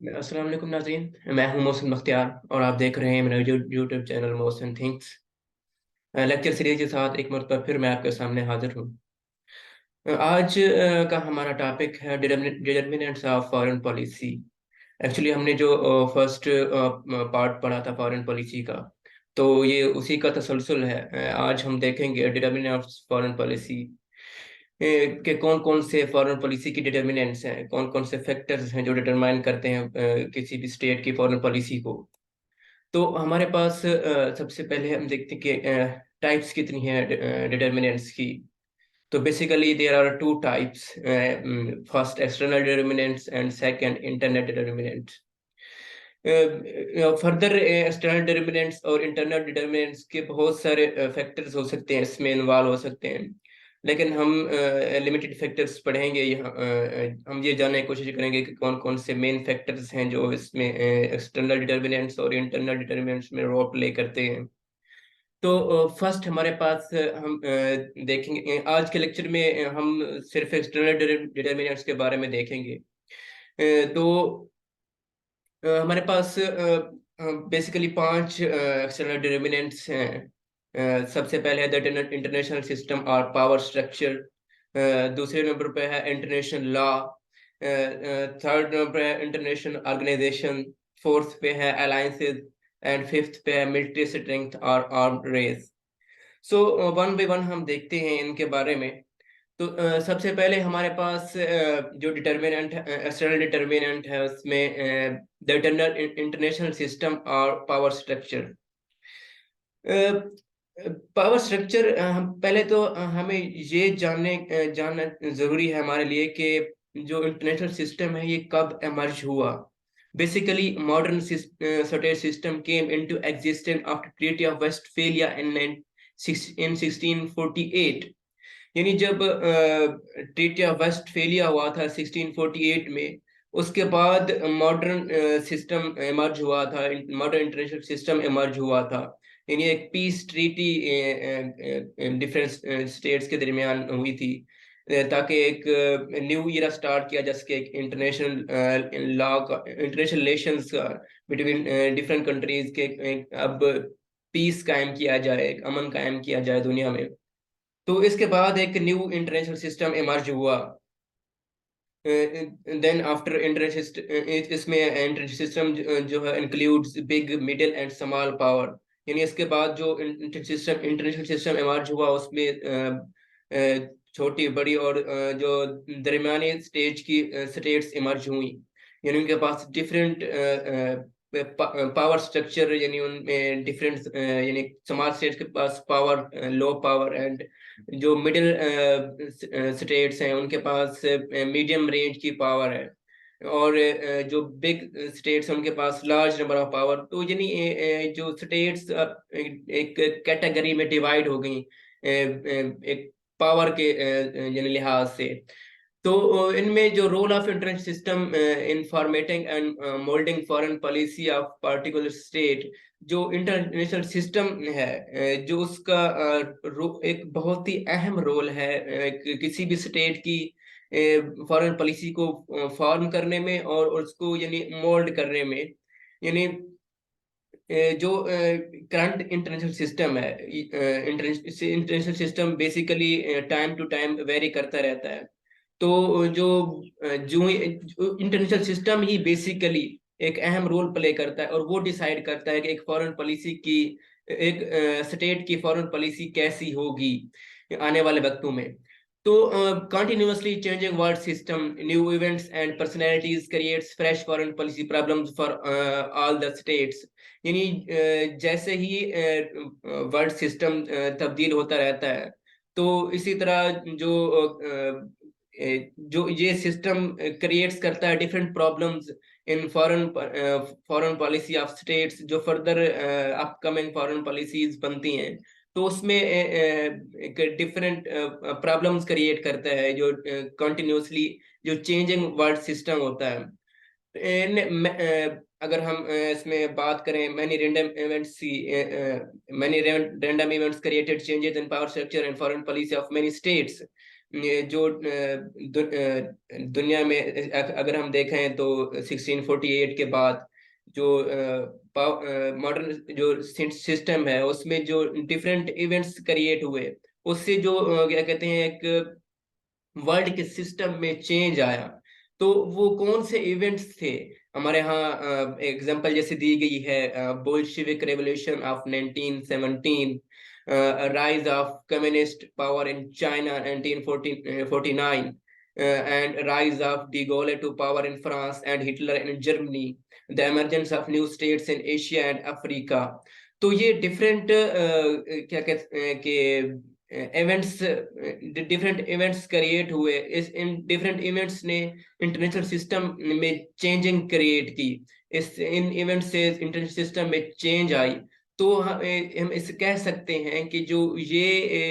अस्सलाम वालेकुम नाज़रीन। मैं हूं मोहसिन बख्तियार और आप देख रहे हैं मेरा YouTube channel Mohsin thinks. Lecture series के साथ एक मरतबा फिर मैं आपके सामने हाजिर हूं। आज का हमारा टॉपिक है determinants of foreign policy. Actually हमने जो फर्स्ट पार्ट पढ़ा था फॉरेन पॉलिसी का, तो ये उसी का तसलसल है। आज हम देखेंगे डिटर्मिनेंट्स ऑफ फॉरेन पॉलिसी के कौन कौन से फॉरेन पॉलिसी की डिटर्मिनेंट्स हैं, कौन कौन से फैक्टर्स हैं जो डिटरमाइन करते हैं किसी भी स्टेट की फॉरेन पॉलिसी को। तो हमारे पास सबसे पहले हम देखते हैं कि टाइप्स कितनी हैं डिटर्मिनेंट्स की। तो basically there are two types, first external determinants and second internal determinants. Further external determinants और इंटरनल डिटर्मिनेंट्स के बहुत सारे फैक्टर्स हो सकते हैं, इसमें इन्वॉल्व हो सकते हैं, लेकिन हम लिमिटेड फैक्टर्स पढ़ेंगे यहाँ। हम ये जानने की कोशिश करेंगे कि कौन कौन से मेन फैक्टर्स हैं जो इसमें एक्सटर्नल डिटर्मिनेंट्स और इंटरनल डिटर्मिनेंट्स में रोल प्ले करते हैं। तो फर्स्ट हमारे पास हम देखेंगे आज के लेक्चर में हम सिर्फ एक्सटर्नल डिटर्मिनेंट्स के बारे में देखेंगे। तो हमारे पास बेसिकली पांच एक्सटर्नल डिटर्मिनेंट्स हैं। सबसे पहले है द इंटरनेशनल सिस्टम और पावर स्ट्रक्चर। दूसरे नंबर पे है इंटरनेशनल लॉ। थर्ड नंबर पे है इंटरनेशनल ऑर्गेनाइजेशन। फोर्थ पे है अलायंसेस। एंड फिफ्थ पे है मिलिट्री स्ट्रेंथ और armed race. So one by one हम देखते हैं इनके बारे में। तो सबसे पहले हमारे पास जो डिटर्मिनेंट एक्सटर्नल डिटर्मिनेंट है उसमें द इंटरनेशनल सिस्टम और पावर स्ट्रक्चर। पावर स्ट्रक्चर हम पहले तो हमें ये जानना जरूरी है हमारे लिए कि जो इंटरनेशनल सिस्टम है ये कब एमर्ज हुआ। Basically modern state system came into existence after treaty of Westphalia in 1648। यानी जब ट्रीटी ऑफ वेस्टफेलिया हुआ था 1648 में, उसके बाद मॉडर्न सिस्टम इमर्ज हुआ था, मॉडर्न इंटरनेशनल सिस्टम इमर्ज हुआ था। यानी एक पीस ट्रीटी डिफरेंट स्टेट्स के दरमियान हुई थी, ताकि एक न्यू ईरा स्टार्ट किया जा सके एक इंटरनेशनल लॉ का, इंटरनेशनल रिलेशंस का बिटवीन डिफरेंट कंट्रीज के। अब पीस कायम किया जाए, एक अमन कायम किया जाए दुनिया में। तो इसके बाद एक न्यू इंटरनेशनल सिस्टम इमर्ज हुआ। देन आफ्टर इंटरनेशनल, इसमें इंटरनेशनल सिस्टम जो है includes big middle and small power. यानी इसके बाद जो इंटरनेशनल सिस्टम इमर्ज हुआ उसमें छोटी बड़ी और जो दरमियानी स्टेज की स्टेट्स इमर्ज हुई। यानी उनके पास डिफरेंट पावर स्ट्रक्चर, यानी उनमें डिफरेंट, यानी स्मॉल स्टेट्स के पास पावर, लो पावर, एंड जो मिडिल स्टेट्स हैं उनके पास मीडियम रेंज की पावर है, और जो बिग स्टेट्स हैं उनके पास लार्ज नंबर ऑफ पावर। तो यानी जो स्टेट्स एक कैटेगरी में डिवाइड हो गई एक पावर के यानी लिहाज से। तो इनमें जो role of international system in formatting and moulding foreign policy of particular state, जो इंटरनेशनल सिस्टम है जो उसका एक बहुत ही अहम रोल है किसी भी स्टेट की फॉरेन पॉलिसी को फॉर्म करने में और उसको यानी मोल्ड करने में। यानी जो करंट इंटरनेशनल सिस्टम है, international system basically time to time vary करता रहता है। तो जो जो इंटरनेशनल सिस्टम ही बेसिकली एक अहम रोल प्ले करता है और वो डिसाइड करता है कि एक फॉरेन पॉलिसी की, एक स्टेट की फॉरेन पॉलिसी कैसी होगी आने वाले वक्तों में। तो continuously changing world system, new events and personalities creates fresh foreign policy problems for all the states। यानी जैसे ही वर्ल्ड सिस्टम तब्दील होता रहता है, तो इसी तरह जो ये सिस्टम क्रिएट्स करता है different problems in foreign policy of states, जो फर्दर अपकमिंग फॉरेन पॉलिसीज बनती हैं। तो उसमें एक डिफरेंट प्रॉब्लम्स क्रिएट करता है जो कंटिन्यूसली जो चेंजिंग वर्ल्ड सिस्टम होता है। अगर हम इसमें बात करें many random events created changes in power structure and foreign policy of many states. जो दुनिया में अगर हम देखें तो 1648 के बाद जो मॉडर्न जो सिस्टम है उसमें जो डिफरेंट इवेंट्स क्रिएट हुए, उससे जो क्या कहते हैं एक वर्ल्ड के सिस्टम में चेंज आया। तो वो कौन से इवेंट्स थे? हमारे यहाँ एग्जांपल जैसे दी गई है, Bolshevik revolution of 1917, rise of communist power in China 1949, and rise of de Gaulle to power in France and Hitler in Germany, the emergence of new states in Asia and Africa. तो ये different क्या कहते हैं कि events, different events create हुए। इस in different events ने international system में चेंजिंग क्रिएट की। इस इन इवेंट से इंटरनेशनल सिस्टम में चेंज आई। तो हम इसे कह सकते हैं कि जो ये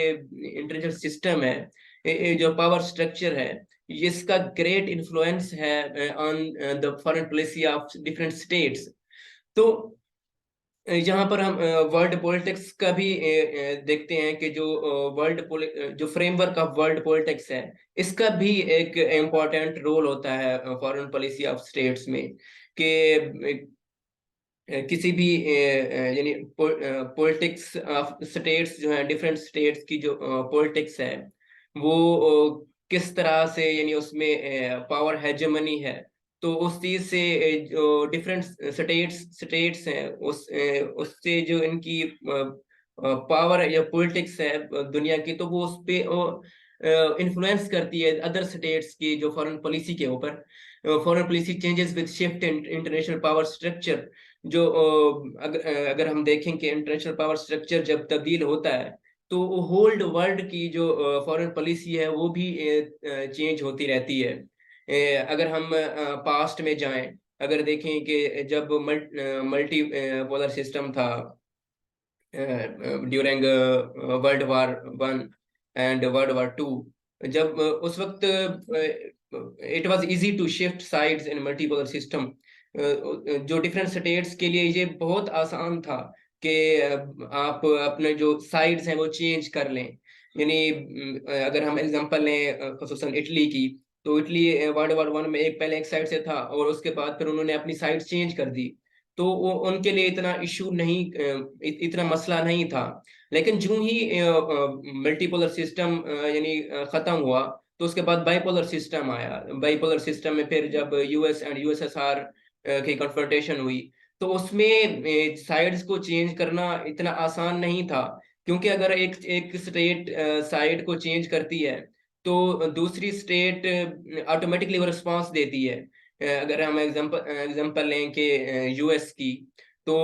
इंटरनेशनल सिस्टम है, जो पावर स्ट्रक्चर है, इसका ग्रेट इन्फ्लुएंस है on the foreign policy of different states. तो यहाँ पर हम वर्ल्ड पॉलिटिक्स का भी देखते हैं कि जो वर्ल्ड जो फ्रेमवर्क ऑफ वर्ल्ड पॉलिटिक्स है, इसका भी एक इम्पोर्टेंट रोल होता है फॉरेन पॉलिसी ऑफ स्टेट्स में। कि किसी भी यानी पॉलिटिक्स ऑफ स्टेट्स जो है, डिफरेंट स्टेट्स की जो पॉलिटिक्स है, वो किस तरह से, यानी उसमें पावर हेजेमनी है। तो उस चीज से जो डिफरेंट स्टेट्स हैं, उससे जो इनकी पावर या पॉलिटिक्स है दुनिया की, तो वो उस पे इन्फ्लुएंस करती है अदर स्टेट्स की जो फॉरेन पॉलिसी के ऊपर। Foreign policy changes with shift in international power structure. जो अगर हम देखें कि इंटरनेशनल पावर स्ट्रक्चर जब तब्दील होता है, तो होल्ड वर्ल्ड की जो फॉरेन पॉलिसी है वो भी चेंज होती रहती है। अगर हम पास्ट में जाएं, अगर देखें कि जब मल्टी पोलर सिस्टम था during world war one and world war two, जब उस वक्त it was easy to shift sides in multipolar system. जो डिफरेंट स्टेट्स के लिए ये बहुत आसान था कि आप अपने जो साइड्स हैं वो चेंज कर लें। यानी अगर हम एग्जांपल लें खसूसन इटली की, तो इटली वर्ल्ड वार वन में एक पहले एक साइड से था, और उसके बाद फिर उन्होंने अपनी साइड चेंज कर दी। तो वो उनके लिए इतना इशू नहीं, इतना मसला नहीं था। लेकिन जो ही मल्टीपोलर सिस्टम यानी खत्म हुआ, तो उसके बाद बाइपोलर सिस्टम आया। बाइपोलर सिस्टम में फिर जब यूएस एंड यूएसएसआर की कन्फ्रंटेशन हुई, तो उसमें साइड्स को चेंज करना इतना आसान नहीं था। क्योंकि अगर एक एक स्टेट साइड को चेंज करती है, तो दूसरी स्टेट ऑटोमेटिकली वो रिस्पॉन्स देती है। अगर हम एग्जांपल लें कि यूएस की, तो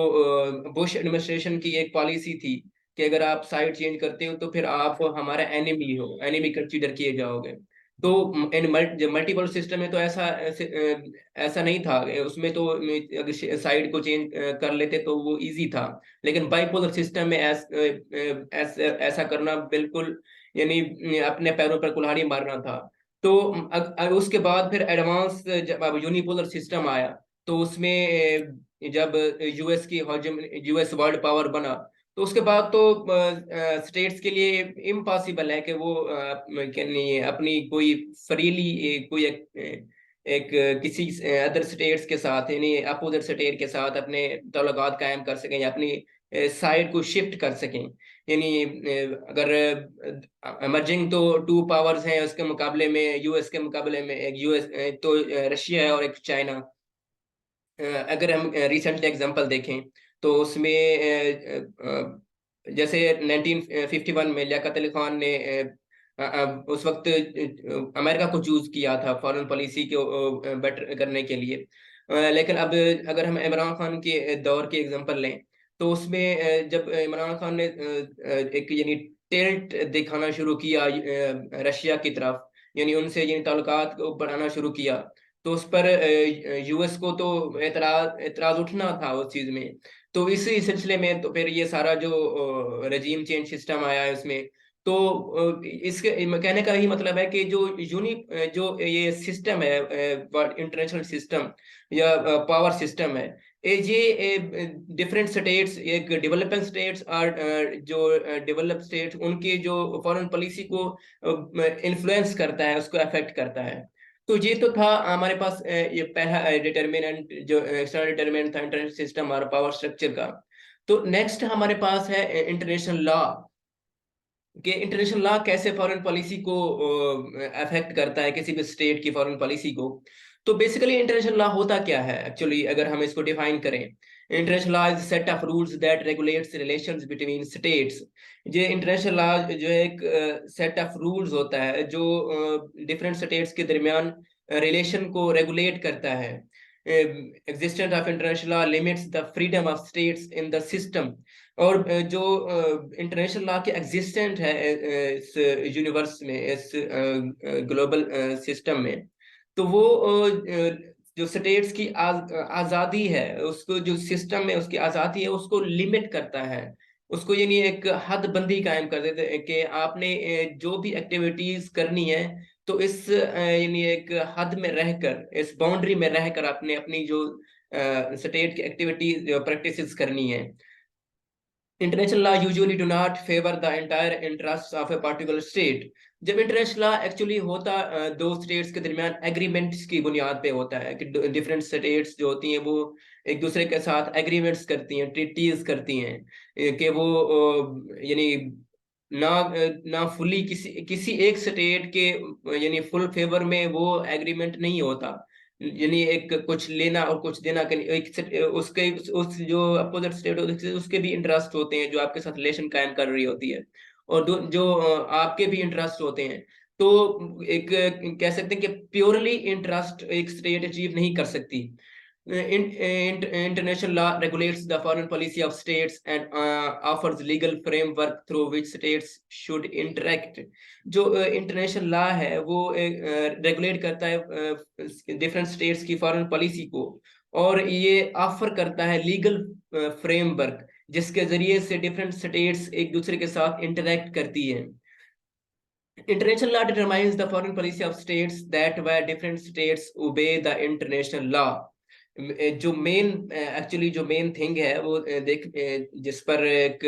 बुश एडमिनिस्ट्रेशन की एक पॉलिसी थी कि अगर आप साइड चेंज करते हो तो फिर आप हमारा एनिमी हो, एनिमी कंसीडर किए जाओगे। तो इन मल्टीपल सिस्टम में तो ऐसा नहीं था। उसमें तो अगर साइड को चेंज कर लेते तो वो इजी था। लेकिन बाइपोलर सिस्टम में ऐसा करना बिल्कुल, यानी अपने पैरों पर कुल्हाड़ी मारना था। तो उसके बाद फिर एडवांस जब अब यूनिपोलर सिस्टम आया, तो उसमें जब यूएस वर्ल्ड पावर बना, तो उसके बाद तो स्टेट्स के लिए इम्पॉसिबल है कि वो अपनी कोई फ्रीली कोई एक किसी अदर स्टेट्स के साथ, यानी अपोजिट स्टेट के साथ अपने ताल्लुकात कायम कर सकें या अपनी साइड को शिफ्ट कर सकें। यानी अगर इमर्जिंग तो टू पावर्स हैं उसके मुकाबले में, यूएस के मुकाबले में एक यूएस तो रशिया है और एक चाइना। अगर हम रिसेंटली एग्जांपल देखें, तो उसमें जैसे 1951 में लियाकत अली खान ने उस वक्त अमेरिका को चूज किया था फॉरेन पॉलिसी को बेटर करने के लिए। लेकिन अब अगर हम इमरान खान के दौर की एग्जांपल लें, तो उसमें जब इमरान खान ने एक यानी टिल्ट दिखाना शुरू किया रशिया की तरफ, यानी उनसे यानी ताल्लुकात को बढ़ाना शुरू किया, तो उस पर यूएस को तो एतराज उठना था उस चीज में। तो इसी सिलसिले में तो फिर ये सारा जो रजीम चेंज सिस्टम आया है उसमें, तो इसके कहने का ही मतलब है कि जो ये सिस्टम है, इंटरनेशनल सिस्टम या पावर सिस्टम है, ये डिफरेंट स्टेट्स, एक डेवलपिंग स्टेट्स और जो डेवलप स्टेट्स, उनकी जो फॉरेन पॉलिसी को इन्फ्लुएंस करता है, उसको अफेक्ट करता है। तो ये तो था हमारे पास ये पहला डिटर्मिनेंट, जो एक्सटर्नल डिटर्मिनेंट था इंटरनेशनल सिस्टम और पावर स्ट्रक्चर का। तो नेक्स्ट हमारे पास है इंटरनेशनल लॉ, कि इंटरनेशनल लॉ कैसे फॉरेन पॉलिसी को अफेक्ट करता है, किसी भी स्टेट की फॉरेन पॉलिसी को। तो बेसिकली इंटरनेशनल लॉ होता क्या है एक्चुअली, अगर हम इसको डिफाइन करें, international law is set of rules that regulates relations between states. ये इंटरनेशनल लॉ जो है एक सेट ऑफ रूल्स होता है जो डिफरेंट स्टेट्स के दरमियान रिलेशन को रेगुलेट करता है। Existence of international law limits the freedom of states in the system. और जो इंटरनेशनल लॉ के एग्जिस्टेंट है इस यूनिवर्स में, इस ग्लोबल सिस्टम में, तो वो जो स्टेट्स की आज़ादी है, उसको जो सिस्टम में उसकी आज़ादी है उसको लिमिट करता है। उसको यानी एक हद बंदी कायम कर देते हैं कि आपने जो भी एक्टिविटीज करनी है, तो इस यानी एक हद में रहकर, इस बाउंड्री में रहकर आपने अपनी जो स्टेट की एक्टिविटीज प्रैक्टिसेस करनी है। International law usually do not favour the entire interest of a particular state. जब इंटरनेशनल लॉ एक्चुअली होता दो स्टेट्स के दरमियान एग्रीमेंट्स की बुनियाद पे होता है, कि डिफरेंट स्टेट्स जो होती हैं वो एक दूसरे के साथ एग्रीमेंट्स करती हैं, ट्रीटीज करती हैं, कि वो यानी ना ना फुली किसी किसी एक स्टेट के यानी फुल फेवर में वो एग्रीमेंट नहीं होता। यानी एक कुछ लेना और कुछ देना के एक उसके उस जो अपोजिट स्टेट होती है उसके भी इंटरेस्ट होते हैं, जो आपके साथ रिलेशन कायम कर रही होती है, और जो आपके भी इंटरेस्ट होते हैं। तो एक कह सकते हैं कि प्योरली इंटरेस्ट एक स्टेट अचीव नहीं कर सकती। International law regulates the foreign policy of states and offers legal framework through which states should interact. जो इंटरनेशनल लॉ है वो रेगुलेट करता है डिफरेंट स्टेट्स की फॉरेन पॉलिसी को, और ये ऑफर करता है लीगल फ्रेमवर्क जिसके जरिए से डिफरेंट स्टेट्स एक दूसरे के साथ इंटरेक्ट करती है। International law determines the foreign policy of states that where different states obey the international law. जो मेन एक्चुअली जो मेन थिंग है वो जिस पर एक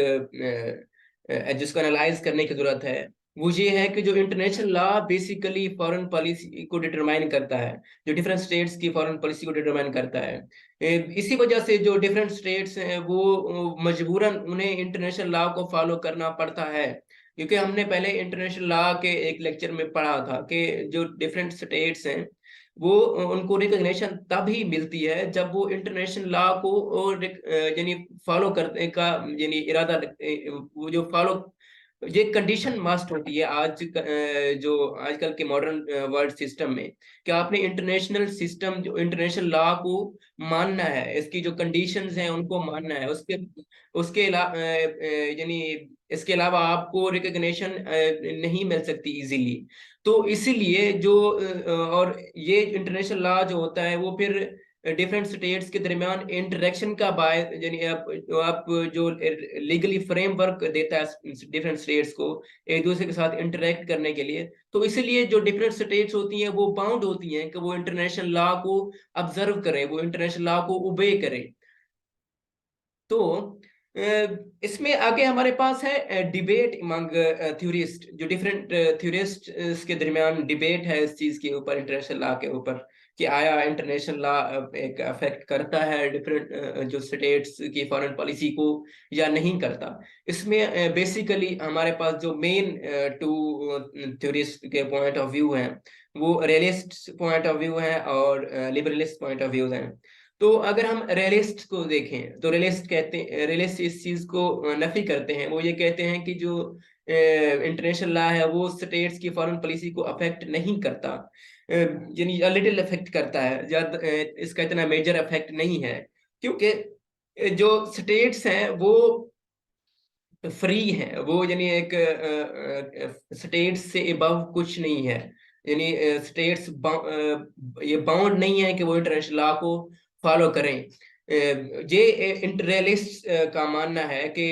जिसको एनालाइज करने की जरूरत है, वो ये है कि जो international law basically foreign policy को डिटरमाइन करता है, जो डिफरेंट स्टेट्स की फॉरेन पॉलिसी को डिटरमाइन करता है। इसी वजह से जो डिफरेंट स्टेट्स हैं वो मजबूरन उन्हें इंटरनेशनल लॉ को फॉलो करना पड़ता है, क्योंकि हमने पहले इंटरनेशनल लॉ के एक लेक्चर में पढ़ा था कि जो डिफरेंट स्टेट्स हैं वो उनको रिकॉग्निशन तभी मिलती है जब वो इंटरनेशनल लॉ को और यानी फॉलो करने का यानी इरादा वो जो फॉलो, ये कंडीशन मस्ट होती है जो आजकल के मॉडर्न वर्ल्ड सिस्टम में, कि आपने इंटरनेशनल सिस्टम जो इंटरनेशनल लॉ को मानना है, इसकी जो कंडीशंस हैं उनको मानना है, उसके उसके अलावा यानी इसके अलावा आपको रिकॉग्निशन नहीं मिल सकती इजीली। तो इसीलिए जो और ये इंटरनेशनल लॉ जो होता है वो फिर डिफरेंट स्टेट्स के दरमियान इंटरेक्शन का बाय यानी आप जो लीगली फ्रेमवर्क देता है डिफरेंट स्टेट्स को एक दूसरे के साथ इंटरेक्ट करने के लिए। तो इसीलिए जो डिफरेंट स्टेट्स होती हैं वो बाउंड होती हैं कि वो इंटरनेशनल लॉ को ऑब्जर्व करें, वो इंटरनेशनल लॉ को ओबे करें। तो इसमें आगे हमारे पास है डिबेट अमंग थ्योरिस्ट, जो डिफरेंट थ्योरिस्ट के दरमियान डिबेट है इस चीज के ऊपर, इंटरनेशनल लॉ के ऊपर, कि आया इंटरनेशनल लॉ एक अफेक्ट करता है डिफरेंट जो स्टेट्स की फॉरेन पॉलिसी को या नहीं करता। इसमें बेसिकली हमारे पास जो मेन टू थ्योरिस्ट के पॉइंट ऑफ व्यू हैं वो रियलिस्ट पॉइंट ऑफ व्यू है और लिबरलिस्ट पॉइंट ऑफ व्यू हैं। तो अगर हम रियलिस्ट को देखें तो रियलिस्ट इस चीज को नफी करते हैं, वो ये कहते हैं कि जो इंटरनेशनल लॉ है वो स्टेट्स की फॉरेन पॉलिसी को अफेक्ट नहीं करता, यानी लिटिल अफेक्ट करता है, ज्यादा इसका इतना मेजर अफेक्ट नहीं है, क्योंकि जो स्टेट्स हैं वो फ्री है, वो यानी एक स्टेट्स से अबव कुछ नहीं है, यानी स्टेट्स ये बाउंड नहीं है कि वो इंटरनेशनल लॉ को फॉलो करें। ये इंटरलिस्ट का मानना है कि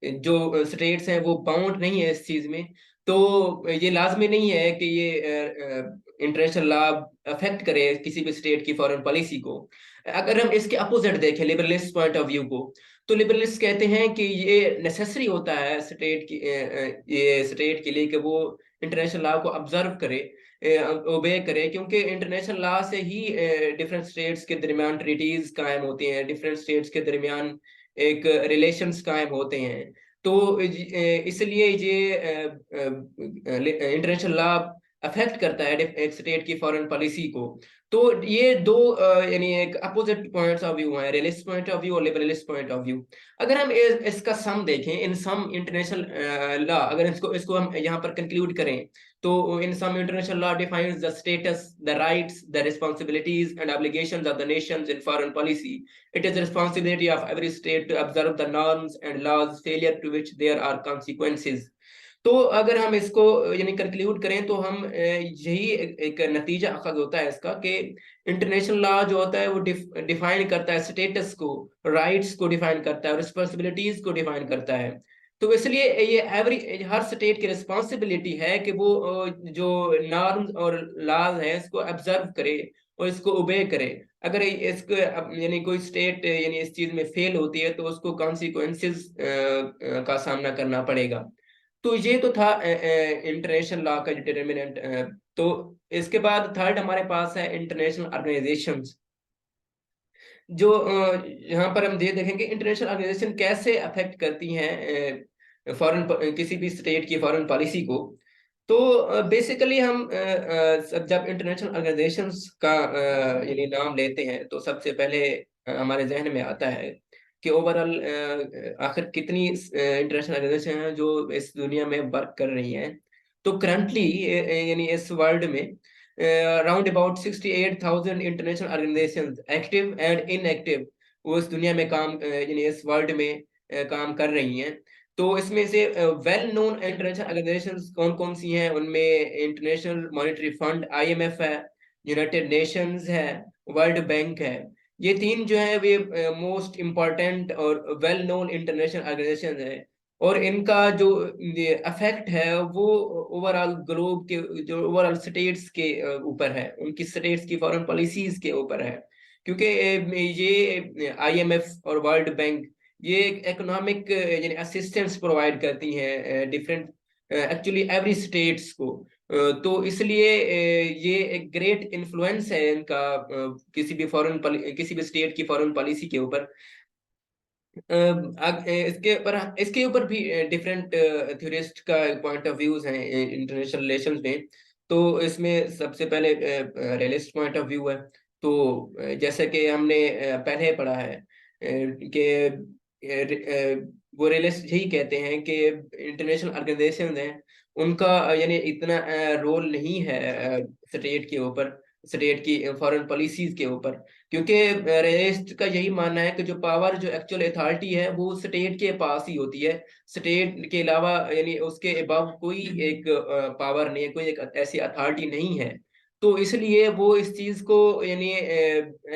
जो स्टेट्स हैं वो बाउंड नहीं है इस चीज में, तो ये लाजमी नहीं है कि ये इंटरनेशनल लॉ अफेक्ट करे किसी भी स्टेट की फॉरेन पॉलिसी को। अगर हम इसके अपोजिट देखें लिबरलिस्ट पॉइंट ऑफ व्यू को, तो लिबरलिस्ट कहते हैं कि ये नेसेसरी होता है स्टेट की ये स्टेट के लिए कि वो इंटरनेशनल लॉ को ऑब्जर्व करे, ओबे करे, क्योंकि इंटरनेशनल लॉ से ही डिफरेंट स्टेट्स के दरमियान ट्रीटीज कायम होती हैं, डिफरेंट स्टेट्स के दरमियान एक रिलेशंस कायम होते हैं। तो इसलिए ये इंटरनेशनल लॉ अफेक्ट करता है एक स्टेट की फॉरेन पॉलिसी को। तो ये दो यानी एक अपोजिट पॉइंट्स ऑफ व्यू है, रियलिस्ट पॉइंट ऑफ व्यू और लिबरलिस्ट पॉइंट ऑफ व्यू। अगर हम इसका सम देखें इन सम इंटरनेशनल लॉ, अगर इसको हम यहाँ पर कंक्लूड करें, तो in some international law defines the status, the rights, the responsibilities and obligations of the nations in foreign policy. It is the responsibility of every state to observe the norms and laws, failure to which there are consequences. तो अगर हम इसको यानी conclude करें तो हम यही एक नतीजा अखज होता है इसका कि इंटरनेशनल लॉ जो होता है वो डिफाइन करता है स्टेटस को, राइट्स को डिफाइन करता है, रिस्पॉन्सिबिलिटीज को डिफाइन करता है। तो इसलिए ये हर स्टेट की रिस्पॉन्सिबिलिटी है कि वो जो नॉर्म्स और लॉज है इसको ऑब्जर्व करे और इसको ओबे करे। अगर इसको यानी कोई स्टेट यानी इस चीज में फेल होती है तो उसको कॉन्सिक्वेंसेस का सामना करना पड़ेगा। तो ये तो था इंटरनेशनल लॉ का डिटर्मिनेंट। तो इसके बाद थर्ड हमारे पास है इंटरनेशनल ऑर्गेनाइजेशंस। जो यहाँ पर हम ये देखेंगे इंटरनेशनल ऑर्गेनाइजेशन कैसे अफेक्ट करती हैं फॉरेन किसी भी स्टेट की फॉरेन पॉलिसी को। तो बेसिकली हम जब इंटरनेशनल ऑर्गेनाइजेशंस का यानी नाम लेते हैं तो सबसे पहले हमारे जहन में आता है कि ओवरऑल आखिर कितनी इंटरनेशनल ऑर्गेनाइजेशन हैं जो इस दुनिया में वर्क कर रही हैं। तो करंटली यानी इस वर्ल्ड में around about 68,000 international organisation active and inactive वो इस दुनिया में काम यानी इस वर्ल्ड में काम कर रही हैं। तो इसमें से वेल नोन इंटरनेशनल ऑर्गेनाइजेशंस कौन कौन सी हैं, उनमें इंटरनेशनल मॉनेटरी फंड IMF है, यूनाइटेड नेशंस है, वर्ल्ड बैंक है। ये तीन जो है वे मोस्ट इम्पोर्टेंट और वेल नोन इंटरनेशनल ऑर्गेनाइजेशन है। और इनका जो अफेक्ट है वो ओवरऑल ग्लोब के जो ओवरऑल स्टेट्स के ऊपर है, उनकी स्टेट्स की फॉरेन पॉलिसीज के ऊपर है। क्योंकि ये IMF और वर्ल्ड बैंक ये इकोनॉमिक यानी असिस्टेंस प्रोवाइड करती हैं डिफरेंट एक्चुअली एवरी स्टेट्स को। तो इसलिए ये एक ग्रेट इन्फ्लुएंस है इनका किसी भी स्टेट की फॉरेन पॉलिसी के ऊपर। इसके ऊपर भी डिफरेंट थ्योरिस्ट का पॉइंट ऑफ व्यूज हैं इंटरनेशनल रिलेशंस में। तो इसमें सबसे पहले रियलिस्ट पॉइंट ऑफ व्यू है। तो जैसे कि हमने पहले पढ़ा है कि वो रियलिस्ट यही कहते हैं कि इंटरनेशनल ऑर्गेनाइजेशन हैं उनका यानी इतना रोल नहीं है स्टेट के ऊपर, स्टेट की फॉरेन पॉलिसीज के ऊपर। क्योंकि रियलिस्ट का यही मानना है कि जो पावर जो एक्चुअल अथॉरिटी है वो स्टेट के पास ही होती है, स्टेट के अलावा यानी उसके अबव कोई एक पावर नहीं है, कोई एक ऐसी अथॉरिटी नहीं है। तो इसलिए वो इस चीज को यानी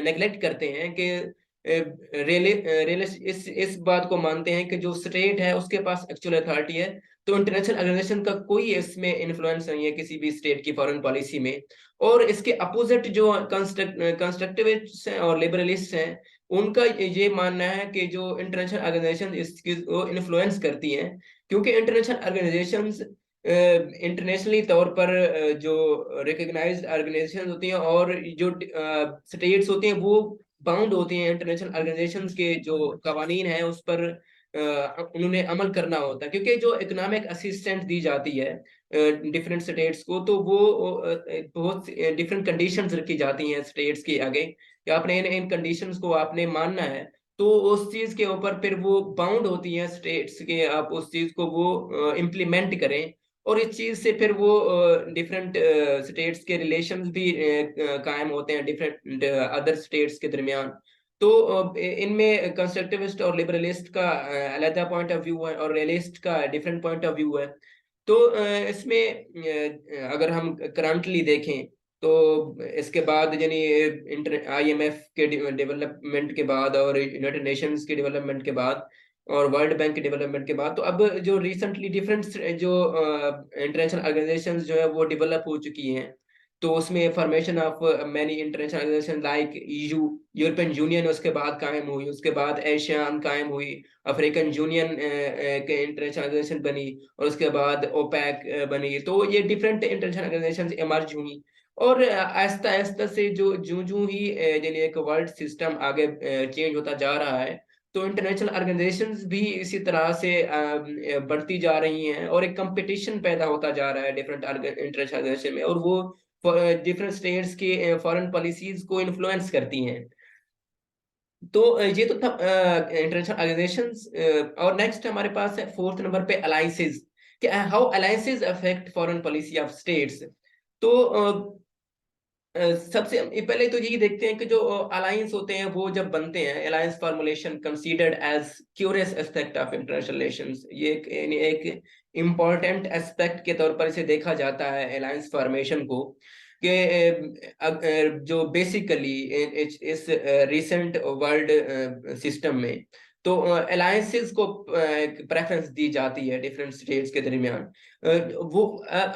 नेग्लेक्ट करते हैं कि इस बात को मानते हैं कि जो स्टेट है उसके पास एक्चुअल अथॉरिटी है। तो इंटरनेशनल ऑर्गेनाइजेशन का कोई इसमें इन्फ्लुएंस नहीं है किसी भी स्टेट की फॉरेन पॉलिसी में। और इसके अपोजिट जो कंस्ट्रक्टिविस्ट हैं और लिबरलिस्ट हैं उनका ये मानना है कि जो इंटरनेशनल ऑर्गेनाइजेशन इसकी इन्फ्लुएंस करती हैं। क्योंकि इंटरनेशनल ऑर्गेनाइजेशंस इंटरनेशनली तौर पर जो रिकग्नाइज्ड ऑर्गेनाइजेशन होती हैं और जो स्टेट्स होती हैं वो बाउंड होती हैं इंटरनेशनल ऑर्गेनाइजेशन के जो कवानीन है उस पर उन्होंने अमल करना होता है। क्योंकि जो इकोनॉमिक असिस्टेंस दी जाती है डिफरेंट स्टेट्स को तो वो बहुत डिफरेंट कंडीशंस रखी जाती हैं स्टेट्स के आगे कि आपने इन कंडीशंस को आपने मानना है। तो उस चीज के ऊपर फिर वो बाउंड होती हैं स्टेट्स के, आप उस चीज को वो इम्प्लीमेंट करें। और इस चीज से फिर वो डिफरेंट स्टेट्स के रिलेशंस भी कायम होते हैं डिफरेंट अदर स्टेट्स के दरमियान। तो इनमें कंस्ट्रक्टिविस्ट और लिबरलिस्ट का अलग पॉइंट ऑफ व्यू है और रियलिस्ट का डिफरेंट पॉइंट ऑफ व्यू है। तो इसमें अगर हम करंटली देखें तो इसके बाद यानी IMF के डेवलपमेंट के बाद और यूनाइटेड नेशंस के डेवलपमेंट के बाद और वर्ल्ड बैंक के डेवलपमेंट के बाद। तो अब जो रिसेंटली डिफरेंट जो इंटरनेशनल ऑर्गेनाइजेशंस जो है वो डेवलप हो चुकी हैं। तो उसमें formation of many international organisation like EU, European Union उसके बाद कायम हुई, उसके बाद एशियान कायम हुई, अफ्रीकन यूनियन के इंटरनेशनल ऑर्गेनाइजेशन बनी, और उसके बाद ओपेक बनी। तो ये डिफरेंट इंटरनेशनल ऑर्गेनाइजेशन इमर्ज हुई। और आहिस्ता आहिस्ता से जो जूं जूं ही यानी एक वर्ल्ड सिस्टम आगे चेंज होता जा रहा है, तो इंटरनेशनल ऑर्गेनाइजेशंस भी इसी तरह से बढ़ती जा रही हैं, और एक कंपटीशन पैदा होता जा रहा है डिफरेंट इंटरनेशनल ऑर्गेनाइजेशन में, और वो डिफरेंट स्टेट्स के फॉरेन पॉलिसीज को इन्फ्लुएंस करती हैं। तो ये तो था इंटरनेशनल ऑर्गेनाइजेशंस। और नेक्स्ट हमारे पास है फोर्थ नंबर पे अलायंसेस, कि how alliances affect foreign policy of states. तो सबसे पहले तो यही देखते हैं कि जो अलायंस होते हैं वो जब बनते हैं, alliance formulation considered as curious aspect of international relations, ये एक इम्पॉर्टेंट एस्पेक्ट के तौर पर इसे देखा जाता है अलायंस फॉर्मेशन को, कि जो बेसिकली इस रिसेंट वर्ल्ड सिस्टम में तो अलायंसेस को प्रेफरेंस दी जाती है डिफरेंट स्टेट्स के दरमियान। वो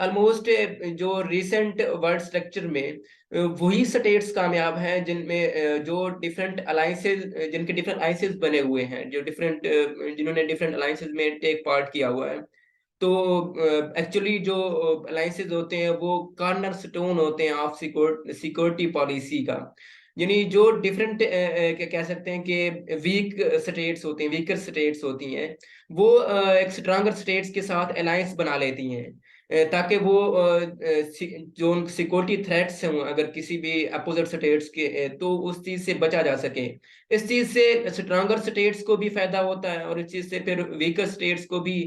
ऑलमोस्ट जो रिसेंट वर्ल्ड स्ट्रक्चर में वही स्टेट्स कामयाब हैं जिनमें जो डिफरेंट अलायंसेस, जिनके डिफरेंट अलायंसेस बने हुए हैं, जो डिफरेंट जिन्होंने डिफरेंट अलायंसेस में टेक पार्ट किया हुआ है। तो एक्चुअली जो अलायंसेस होते हैं वो कार्नर स्टोन होते हैं ऑफ सिक्योरिटी पॉलिसी का। यानी जो डिफरेंट कह सकते हैं कि वीक स्टेट्स होते हैं, वीकर स्टेट्स होती हैं, वो एक स्ट्रांगर स्टेट्स के साथ अलायंस बना लेती हैं, ताकि वो जो सिक्योरिटी थ्रेट्स हों अगर किसी भी अपोजिट स्टेट्स के, तो उस चीज से बचा जा सके। इस चीज से स्ट्रांगर स्टेट्स को भी फायदा होता है, और इस चीज से फिर वीकर स्टेट्स को भी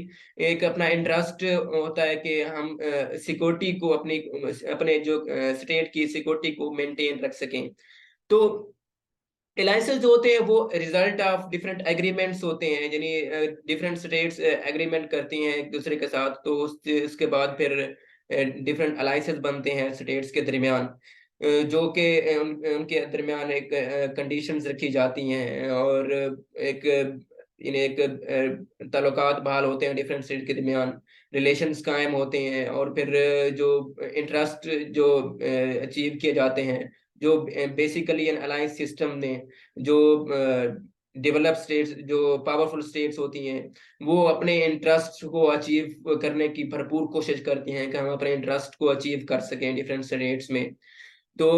एक अपना इंटरेस्ट होता है कि हम सिक्योरिटी को अपनी अपने जो स्टेट की सिक्योरिटी को मेंटेन रख सकें। तो अलायंसेस जो होते हैं वो रिजल्ट ऑफ डिफरेंट एग्रीमेंट्स होते हैं, यानी डिफरेंट स्टेट्स एग्रीमेंट करती हैं एक दूसरे के साथ, तो उसके बाद फिर डिफरेंट अलायंसेस बनते हैं स्टेट्स के दरमियान, जो कि उनके दरमियान एक कंडीशंस रखी जाती हैं, और एक यानी एक ताल्लुकात बहाल होते हैं डिफरेंट स्टेट के दरमियान, रिलेशंस कायम होते हैं, और फिर जो इंटरेस्ट जो अचीव किए जाते हैं, जो बेसिकली एन अलायंस सिस्टम ने जो डेवलप स्टेट्स, जो पावरफुल स्टेट्स होती हैं, वो अपने इंटरेस्ट को अचीव करने की भरपूर कोशिश करती हैं कि हम अपने इंटरेस्ट को अचीव कर सकें डिफरेंट स्टेट्स में। तो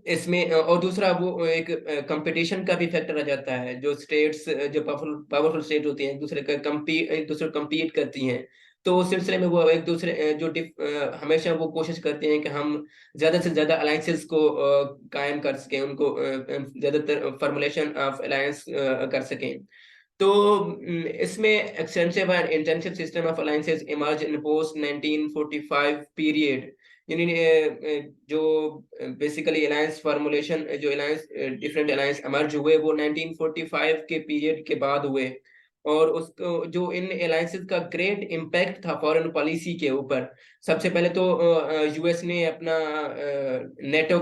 इसमें और दूसरा वो एक कंपटीशन का भी फैक्टर आ जाता है, जो स्टेट्स जो पावरफुल स्टेट होती हैं एक दूसरे को कम्पीट करती हैं, तो उस सिलसिले में वो एक दूसरे हमेशा वो कोशिश करते हैं कि हम ज्यादा से ज्यादा अलायंसेस को कायम कर सकें, उनको ज्यादातर फॉर्मुलेशन ऑफ अलायंस कर सकें। तो इसमें extensive and intensive system of alliances emerge in post 1945 period, यानी जो बेसिकली अलायंस फॉर्मुलेशन, जो अलायंस डिफरेंट अलायंस इमर्ज हुए वो 1945 के पीरियड के बाद हुए। और उसको जो इन अलायंसेस का ग्रेट इम्पैक्ट था फॉरेन पॉलिसी के ऊपर, सबसे पहले तो यूएस ने अपना नेटो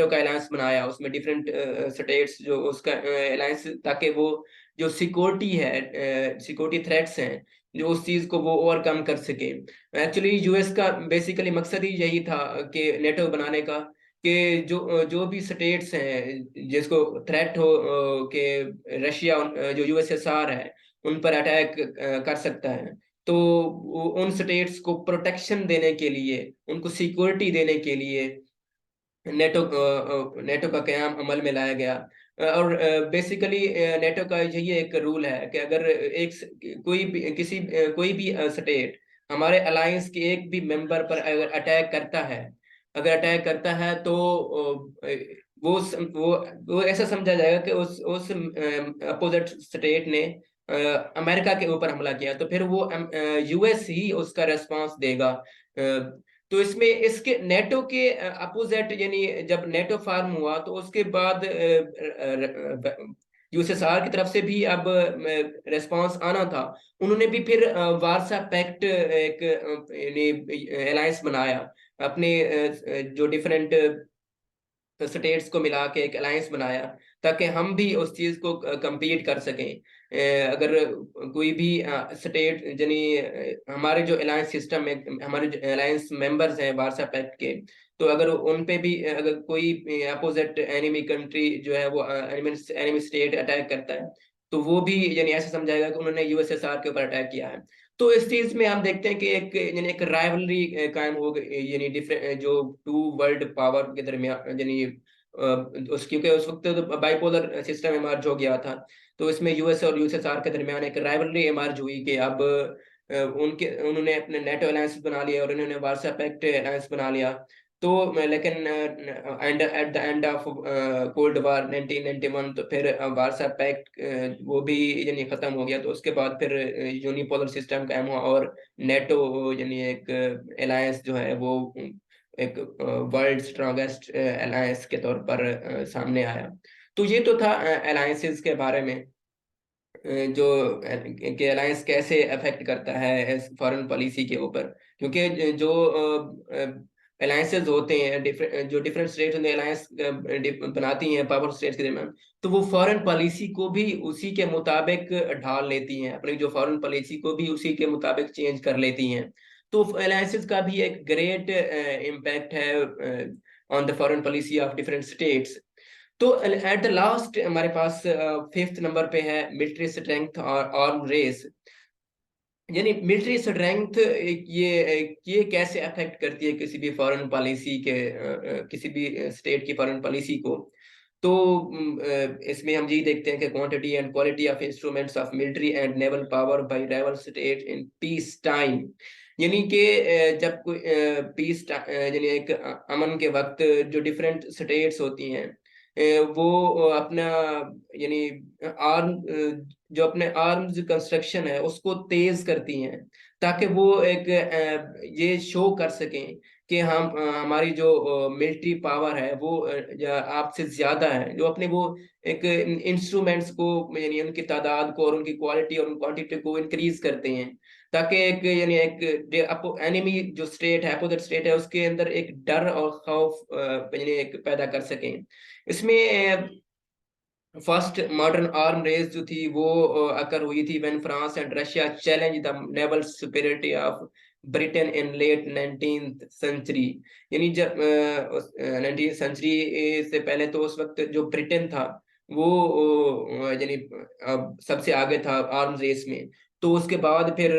का अलायंस बनाया, उसमें डिफरेंट स्टेट्स जो उसका अलायंस, ताकि वो जो सिक्योरिटी है, सिक्योरिटी थ्रेट्स हैं, जो उस चीज को वो ओवरकम कर सके। एक्चुअली यूएस का बेसिकली मकसद ही यही था कि नेटो बनाने का, कि जो जो भी स्टेट्स हैं जिसको थ्रेट हो कि रशिया जो यूएसएसआर है उन पर अटैक कर सकता है, तो उन स्टेट्स को प्रोटेक्शन देने के लिए, उनको सिक्योरिटी देने के लिए नेटो का कयाम अमल में लाया गया। और बेसिकली नेटो का यही एक रूल है कि अगर कोई भी स्टेट हमारे अलायंस के एक भी मेंबर पर अगर अटैक करता है तो वो ऐसा समझा जाएगा कि उस अपोजिट स्टेट ने अमेरिका के ऊपर हमला किया, तो फिर वो यूएस ही उसका रेस्पॉन्स देगा। तो इसमें इसके नेटो के अपोजिट, यानी जब नेटो फॉर्म हुआ तो उसके बाद यूएसएसआर की तरफ से भी अब रेस्पॉन्स आना था। उन्होंने भी फिर वारसा पैक्ट एक यानी अलायंस बनाया अपने जो डिफरेंट स्टेट्स को मिला के एक अलायंस बनाया, ताकि हम भी उस चीज को compete कर सकें। अगर कोई भी स्टेट यानी हमारे जो अलायंस सिस्टम है, हमारे जो अलायंस मेंबर्स हैं वारसा पैक्ट के, तो अगर उन पे भी अगर कोई अपोजिट एनिमी कंट्री जो है वो एनिमी स्टेट अटैक करता है, तो वो भी यानी ऐसे समझाएगा कि उन्होंने यूएसएसआर के ऊपर अटैक किया है। तो इस चीज में हम देखते हैं कि एक यानी एक राइवलरी कायम हो गई, यानी डिफरेंट जो टू वर्ल्ड पावर के दरमियान, यानी उस क्योंकि उस वक्त तो बाइपोलर सिस्टम इमर्ज हो गया था, तो इसमें यूएस और यूएसएसआर के दरमियान एक राइवलरी इमर्ज हुई कि अब उन्होंने अपने नेटो अलायंस बना लिया और उन्होंने वारसा पैक्ट अलायंस बना लिया। तो लेकिन at the end of cold war 1991, तो फिर वारसा पैक्ट वो भी यानी खत्म हो गया। तो उसके बाद फिर यूनिपोलर सिस्टम कायम हुआ और नेटो यानी एक अलायंस जो है वो एक वर्ल्ड स्ट्रॉन्गेस्ट अलायंस के तौर पर सामने आया। तो ये तो था अलायंसेस के बारे में, जो कि अलायंस कैसे अफेक्ट करता है फॉरेन पॉलिसी के ऊपर। क्योंकि जो अलायंसेस होते हैं, जो डिफरेंट स्टेट्स में अलायंस बनाती हैं पावर स्टेट्स के दरमियान, तो वो फॉरेन पॉलिसी को भी उसी के मुताबिक ढाल लेती हैं, अपनी जो फॉरेन पॉलिसी को भी उसी के मुताबिक चेंज कर लेती हैं। तो अलायंसेस का भी एक ग्रेट इम्पैक्ट है on the foreign policy of different states. तो एट द लास्ट हमारे पास फिफ्थ नंबर पे है मिलिट्री स्ट्रेंथ और आर्म रेस। यानी मिलिट्री स्ट्रेंथ ये कैसे अफेक्ट करती है किसी भी फॉरेन पॉलिसी के किसी भी स्टेट की फॉरेन पॉलिसी को। तो इसमें हम यही देखते हैं कि quantity and quality of instruments of military and naval power bye rival state in peace time. यानी कि जब कोई पीस यानी एक अमन के वक्त जो डिफरेंट स्टेट्स होती हैं वो अपना यानी आर्म जो अपने आर्म्स कंस्ट्रक्शन है उसको तेज करती हैं, ताकि वो एक ये शो कर सकें कि हम हमारी जो मिलिट्री पावर है वो या आपसे ज्यादा है, जो अपने वो एक इंस्ट्रूमेंट्स को यानी उनकी तादाद को और उनकी क्वालिटी और क्वांटिटी को इंक्रीज करते हैं, ताकि एक यानी एक एनिमी जो स्टेट है, अपोजिट स्टेट है, उसके अंदर एक डर और खौफ यानी एक पैदा कर सकें। इसमें फर्स्ट मॉडर्न आर्म रेस जो थी वो अकर हुई थी when France and Russia challenge the naval superiority of Britain in late 19th century. यानी जब 19th सेंचुरी से पहले तो उस वक्त जो ब्रिटेन था वो यानी सबसे आगे था आर्म्स रेस में। तो उसके बाद फिर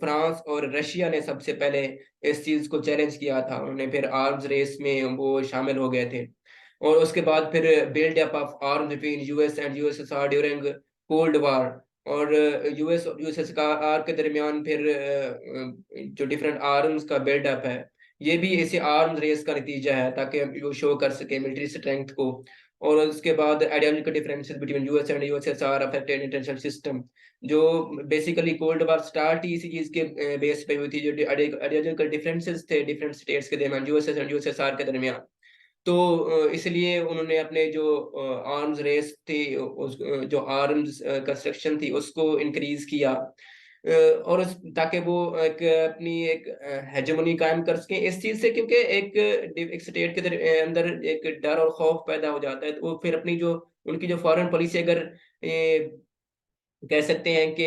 फ्रांस और रशिया ने सबसे पहले इस चीज को चैलेंज किया था, उन्होंने फिर आर्म्स रेस में वो शामिल हो गए थे। और उसके बाद फिर build up of arm between US and USSR during cold war. और यूएस और यूएसएसआर के दरमियान फिर जो डिफरेंट आर्म्स का बिल्डअप है, ये भी इसी आर्म्स रेस का नतीजा है, ताकि वो शो कर सके मिलिट्री स्ट्रेंथ को। और उसके बाद ideological differences between US and USSR affected international system. जो बेसिकली कोल्ड वार स्टार्ट ही इसी चीज के बेस पे हुई थी, जो आइडियोलॉजिकल डिफरेंसेस थे डिफरेंट स्टेट्स के दरमियान, यूएसएस एंड यूएसएसआर के दरमियान। तो इसलिए उन्होंने अपने जो आर्म्स रेस थी जो आर्म्स कंस्ट्रक्शन थी उसको इंक्रीज किया, और ताकि वो एक अपनी एक हेजेमनी कायम कर सके इस चीज से। क्योंकि एक स्टेट के अंदर एक डर और खौफ पैदा हो जाता है, तो वो फिर अपनी जो उनकी जो फॉरेन पॉलिसी अगर कह सकते हैं कि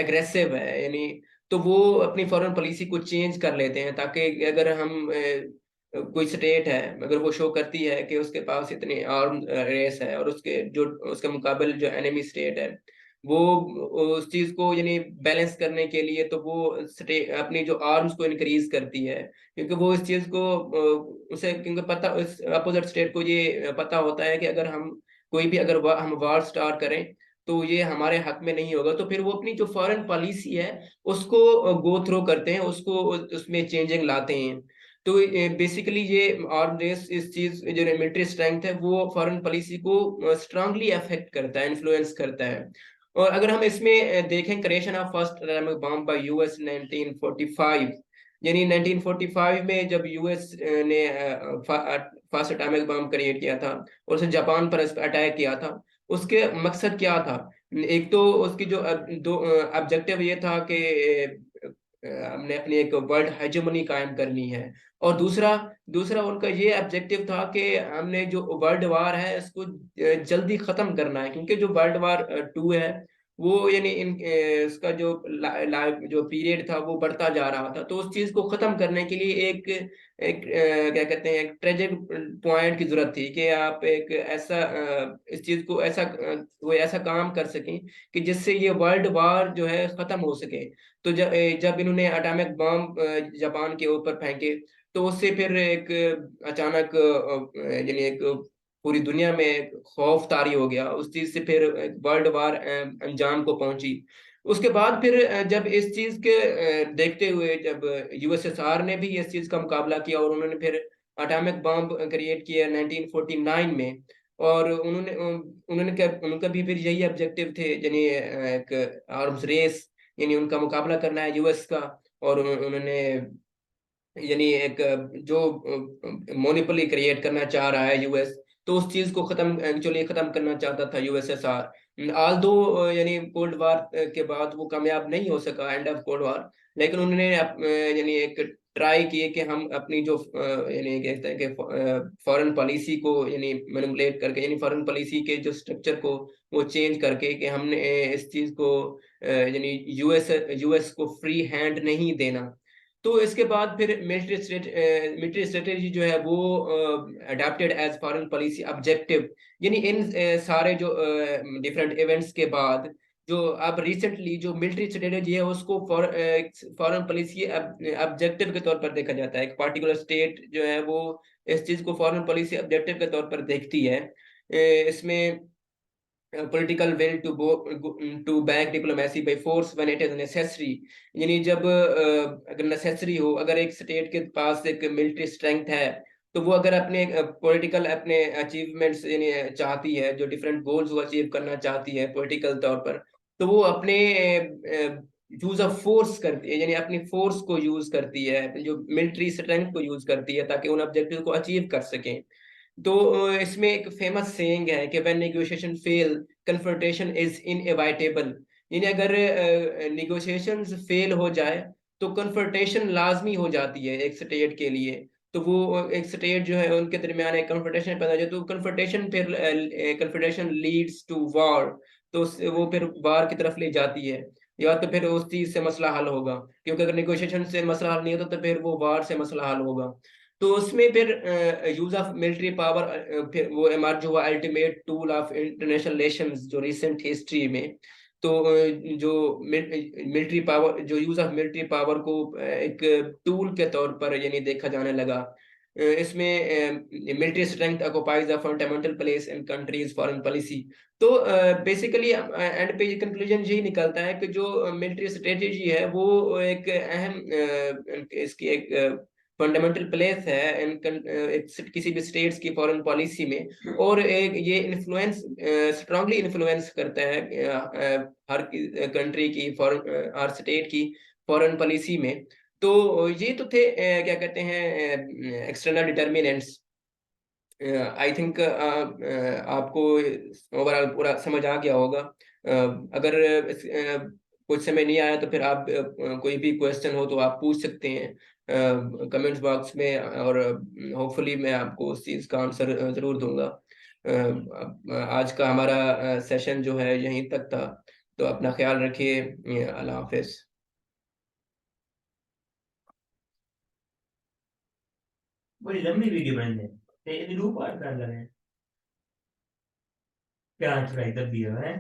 एग्रेसिव है, यानी तो वो अपनी फॉरेन पॉलिसी को चेंज कर लेते हैं, ताकि अगर हम कोई स्टेट है अगर वो शो करती है कि उसके पास इतनी आर्म रेस है और उसके मुकाबले जो एनिमी स्टेट है वो उस चीज को यानी बैलेंस करने के लिए, तो वो स्टेट अपनी जो आर्म्स को इंक्रीज करती है, क्योंकि वो इस चीज को उसे क्योंकि पता उस अपोजिट स्टेट को ये पता होता है कि अगर हम कोई भी अगर हम वार स्टार्ट करें तो ये हमारे हक में नहीं होगा। तो फिर वो अपनी जो फॉरेन पॉलिसी है उसको गो थ्रू करते हैं, उसको उसमें चेंजिंग लाते हैं। तो बेसिकली ये आर्म रेस इस चीज जो मिलिट्री स्ट्रेंथ है वो फॉरेन पॉलिसी को स्ट्रांगली अफेक्ट करता है, इन्फ्लुएंस करता है। और अगर हम इसमें देखें creation of first atomic bomb bye US 1945, यानी 1945 में जब यूएस ने फर्स्ट एटॉमिक बम क्रिएट किया था और उसे जापान पर अटैक किया था, उसके मकसद क्या था। एक तो उसकी जो दो ऑब्जेक्टिव ये था कि हमने अपनी एक वर्ल्ड हेजेमनी कायम करनी है। और दूसरा दूसरा उनका ये ऑब्जेक्टिव था कि हमने जो वर्ल्ड वार है इसको जल्दी खत्म करना है, क्योंकि जो वर्ल्ड वार टू है वो यानी इसका जो जो पीरियड था वो बढ़ता जा रहा था। तो उस चीज को खत्म करने के लिए क्या कहते हैं, एक ट्रेजिक पॉइंट की जरूरत थी कि आप एक ऐसा इस चीज को ऐसा कोई ऐसा काम कर सकें कि जिससे ये वर्ल्ड वार जो है खत्म हो सके। तो जब इन्होंने एटॉमिक बम जापान के ऊपर फेंके, तो उससे फिर एक अचानक यानी एक पूरी दुनिया में एक खौफ तारी हो गया। उस चीज से फिर वर्ल्ड वार अंजाम को पहुंची। उसके बाद फिर जब इस चीज के देखते हुए जब यूएसएसआर ने भी इस चीज का मुकाबला किया और उन्होंने फिर एटॉमिक बम क्रिएट किया 1949 में। और उन्होंने क्या उनका भी फिर यही ऑब्जेक्टिव थे, यानी एक आर्म्स रेस, यानी उनका मुकाबला करना है यूएस का। और उन्होंने यानी एक जो मोनोपोली क्रिएट करना चाह रहा है यूएस, तो उस चीज को खत्म एक्चुअली खत्म करना चाहता था यूएसएसआर। आल दो यानी कोल्ड वार के बाद वो कामयाब नहीं हो सका, एंड ऑफ कोल्ड वार। लेकिन उन्होंने यानी एक ट्राई किए कि हम अपनी जो यानी कहते हैं कि फॉरेन पॉलिसी को यानी मैनिपुलेट करके, यानी फॉरेन पॉलिसी के जो स्ट्रक्चर को वो चेंज करके कि हमने इस चीज को यानी यूएस को फ्री हैंड नहीं देना। तो इसके बाद फिर मिलिट्री स्ट्रेटेजी जो है वो adapted as foreign policy objective. यानी इन सारे जो डिफरेंट इवेंट्स के बाद जो अब रिसेंटली जो मिलिट्री स्ट्रेटेजी है उसको फॉरेन पॉलिसी ऑब्जेक्टिव के तौर पर देखा जाता है। एक पार्टिकुलर स्टेट जो है वो इस चीज को फॉरेन पॉलिसी ऑब्जेक्टिव के तौर पर देखती है। इसमें political will to back diplomacy by force when it is necessary। यानी जब अगर नेसेसरी हो, अगर एक स्टेट के पास एक मिलिट्री स्ट्रेंथ है, तो वो अगर अपने पॉलिटिकल अपने अचीवमेंट्स यानी चाहती है, जो डिफरेंट गोल्स वो अचीव करना चाहती है पॉलिटिकल तौर पर, तो वो अपने यूज ऑफ फोर्स करती है, यानी अपनी फोर्स को यूज करती है, जो मिलिट्री स्ट्रेंथ को यूज करती है ताकि उन ऑब्जेक्टिव को अचीव कर सकें। तो इसमें एक फेमस सेइंग है कि when negotiation fail confrontation is inevitable. यानी अगर नेगोशिएशंस फेल हो जाए तो कन्फ्रंटेशन लाजमी हो जाती है एक स्टेट के लिए। तो वो एक स्टेट जो है उनके दरमियान एक कन्फ्रंटेशन पैदा हो जाए, तो कन्फ्रंटेशन फिर कन्फ्रंटेशन लीड्स टू वॉर। तो वो फिर वार की तरफ ले जाती है, या तो फिर उस चीज से मसला हल होगा, क्योंकि अगर नेगोशिएशन से मसला हल नहीं होता तो फिर वो वार से मसला हल होगा। तो उसमें फिर यूज ऑफ मिलिट्री पावर फिर वो इमर्ज हुआ ultimate tool of international relations जो रिसेंट हिस्ट्री में। तो जो मिलिट्री पावर, जो यूज ऑफ मिलिट्री पावर को एक टूल के तौर पर यानी देखा जाने लगा। इसमें military strength occupies a fundamental place in countries foreign policy. तो बेसिकली एंड पे ये कंक्लूजन यही निकलता है कि जो मिलिट्री स्ट्रेटेजी है वो एक अहम इसकी एक फंडामेंटल प्लेस है किसी भी स्टेट्स की फॉरेन पॉलिसी में। और एक ये इन्फ्लुएंस स्ट्रांगली इन्फ्लुएंस करता है हर कंट्री की फॉरेन हर स्टेट की फॉरेन पॉलिसी में। तो ये तो थे क्या कहते हैं एक्सटर्नल डिटर्मिनेंट्स। आई थिंक आपको ओवरऑल पूरा समझ आ गया होगा। अगर कुछ समय नहीं आया तो फिर आप कोई भी क्वेश्चन हो तो आप पूछ सकते हैं कमेंट्स बॉक्स में, और होपफुली मैं आपको उस चीज़ का आंसर ज़रूर दूंगा। आज का हमारा सेशन जो है यहीं तक था। तो अपना ख्याल रखिए। अल्लाह हाफिज़। बड़ी लंबी वीडियो बन जाए ते ये दो पार्ट कर रहे हैं। प्यार फ्राई कर दिया है।